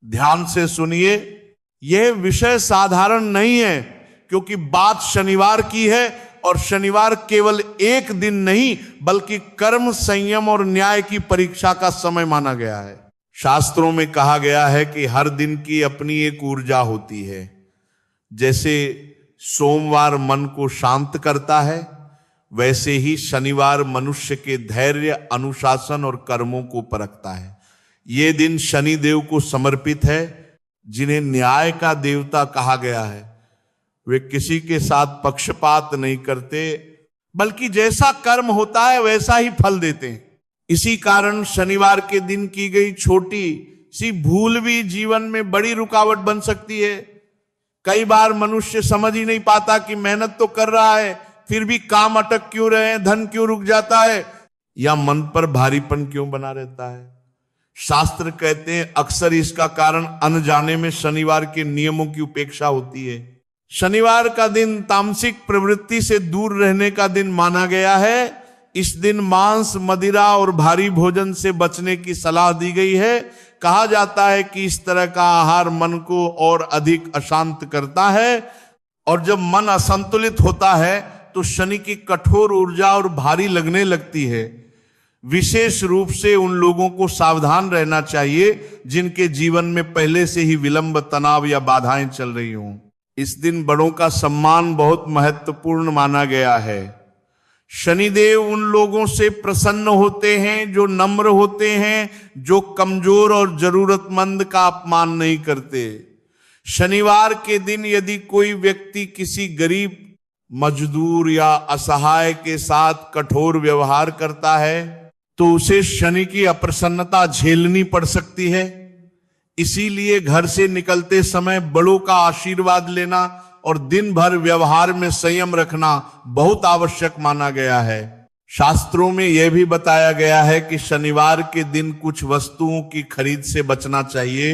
ध्यान से सुनिए, यह विषय साधारण नहीं है, क्योंकि बात शनिवार की है और शनिवार केवल एक दिन नहीं बल्कि कर्म, संयम और न्याय की परीक्षा का समय माना गया है। शास्त्रों में कहा गया है कि हर दिन की अपनी एक ऊर्जा होती है। जैसे सोमवार मन को शांत करता है, वैसे ही शनिवार मनुष्य के धैर्य, अनुशासन और कर्मों को परखता है। ये दिन शनि देव को समर्पित है, जिन्हें न्याय का देवता कहा गया है। वे किसी के साथ पक्षपात नहीं करते, बल्कि जैसा कर्म होता है वैसा ही फल देते हैं। इसी कारण शनिवार के दिन की गई छोटी सी भूल भी जीवन में बड़ी रुकावट बन सकती है। कई बार मनुष्य समझ ही नहीं पाता कि मेहनत तो कर रहा है, फिर भी काम अटक क्यों रहे, धन क्यों रुक जाता है, या मन पर भारीपन क्यों बना रहता है। शास्त्र कहते हैं अक्सर इसका कारण अनजाने में शनिवार के नियमों की उपेक्षा होती है। शनिवार का दिन तामसिक प्रवृत्ति से दूर रहने का दिन माना गया है। इस दिन मांस, मदिरा और भारी भोजन से बचने की सलाह दी गई है। कहा जाता है कि इस तरह का आहार मन को और अधिक अशांत करता है, और जब मन असंतुलित होता है तो शनि की कठोर ऊर्जा और भारी लगने लगती है। विशेष रूप से उन लोगों को सावधान रहना चाहिए जिनके जीवन में पहले से ही विलंब, तनाव या बाधाएं चल रही हों। इस दिन बड़ों का सम्मान बहुत महत्वपूर्ण माना गया है। शनिदेव उन लोगों से प्रसन्न होते हैं जो नम्र होते हैं, जो कमजोर और जरूरतमंद का अपमान नहीं करते। शनिवार के दिन यदि कोई व्यक्ति किसी गरीब, मजदूर या असहाय के साथ कठोर व्यवहार करता है तो उसे शनि की अप्रसन्नता झेलनी पड़ सकती है। इसीलिए घर से निकलते समय बड़ों का आशीर्वाद लेना और दिन भर व्यवहार में संयम रखना बहुत आवश्यक माना गया है। शास्त्रों में यह भी बताया गया है कि शनिवार के दिन कुछ वस्तुओं की खरीद से बचना चाहिए,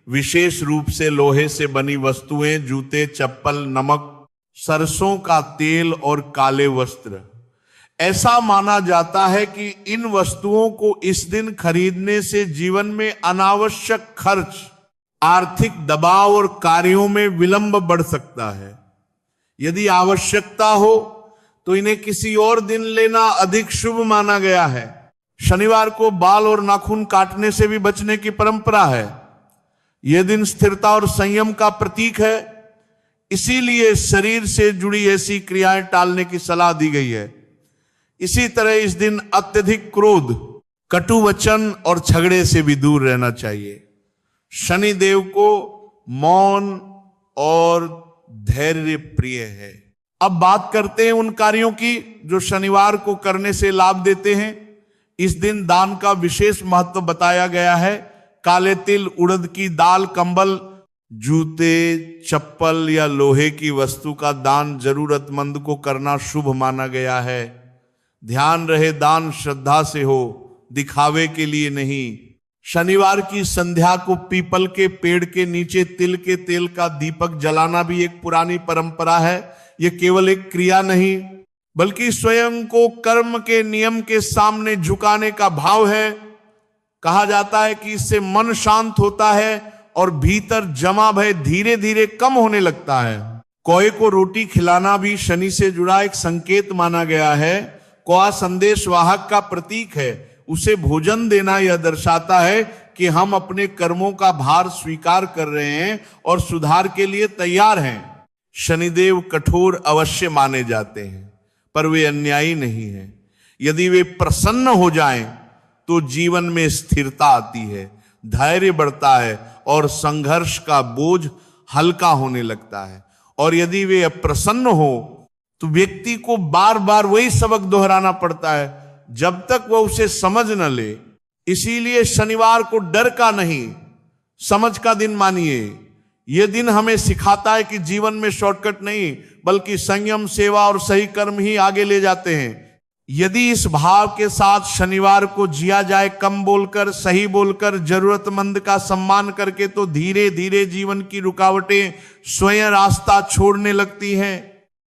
विशेष रूप से लोहे से बनी वस्तुएं, जूते, चप्पल, नमक, सरसों का तेल और काले वस्त्र। ऐसा माना जाता है कि इन वस्तुओं को इस दिन खरीदने से जीवन में अनावश्यक खर्च, आर्थिक दबाव और कार्यों में विलंब बढ़ सकता है। यदि आवश्यकता हो तो इन्हें किसी और दिन लेना अधिक शुभ माना गया है। शनिवार को बाल और नाखून काटने से भी बचने की परंपरा है। यह दिन स्थिरता और संयम का प्रतीक है, इसीलिए शरीर से जुड़ी ऐसी क्रियाएं टालने की सलाह दी गई है। इसी तरह इस दिन अत्यधिक क्रोध, कटु वचन और झगड़े से भी दूर रहना चाहिए। शनि देव को मौन और धैर्य प्रिय है। अब बात करते हैं उन कार्यों की जो शनिवार को करने से लाभ देते हैं। इस दिन दान का विशेष महत्व बताया गया है। काले तिल, उड़द की दाल, कंबल, जूते, चप्पल या लोहे की वस्तु का दान जरूरतमंद को करना शुभ माना गया है। ध्यान रहे, दान श्रद्धा से हो, दिखावे के लिए नहीं। शनिवार की संध्या को पीपल के पेड़ के नीचे तिल के तेल का दीपक जलाना भी एक पुरानी परंपरा है। यह केवल एक क्रिया नहीं बल्कि स्वयं को कर्म के नियम के सामने झुकाने का भाव है। कहा जाता है कि इससे मन शांत होता है और भीतर जमा भय धीरे धीरे कम होने लगता है। कौए को रोटी खिलाना भी शनि से जुड़ा एक संकेत माना गया है। कौआ संदेश वाहक का प्रतीक है। उसे भोजन देना यह दर्शाता है कि हम अपने कर्मों का भार स्वीकार कर रहे हैं और सुधार के लिए तैयार हैं। शनिदेव कठोर अवश्य माने जाते हैं, पर वे अन्यायी नहीं हैं। यदि वे प्रसन्न हो जाएं तो जीवन में स्थिरता आती है, धैर्य बढ़ता है और संघर्ष का बोझ हल्का होने लगता है। और यदि वे अप्रसन्न हो तो व्यक्ति को बार बार वही सबक दोहराना पड़ता है जब तक वह उसे समझ न ले। इसीलिए शनिवार को डर का नहीं, समझ का दिन मानिए। यह दिन हमें सिखाता है कि जीवन में शॉर्टकट नहीं बल्कि संयम, सेवा और सही कर्म ही आगे ले जाते हैं। यदि इस भाव के साथ शनिवार को जिया जाए, कम बोलकर, सही बोलकर, जरूरतमंद का सम्मान करके, तो धीरे धीरे जीवन की रुकावटें स्वयं रास्ता छोड़ने लगती हैं।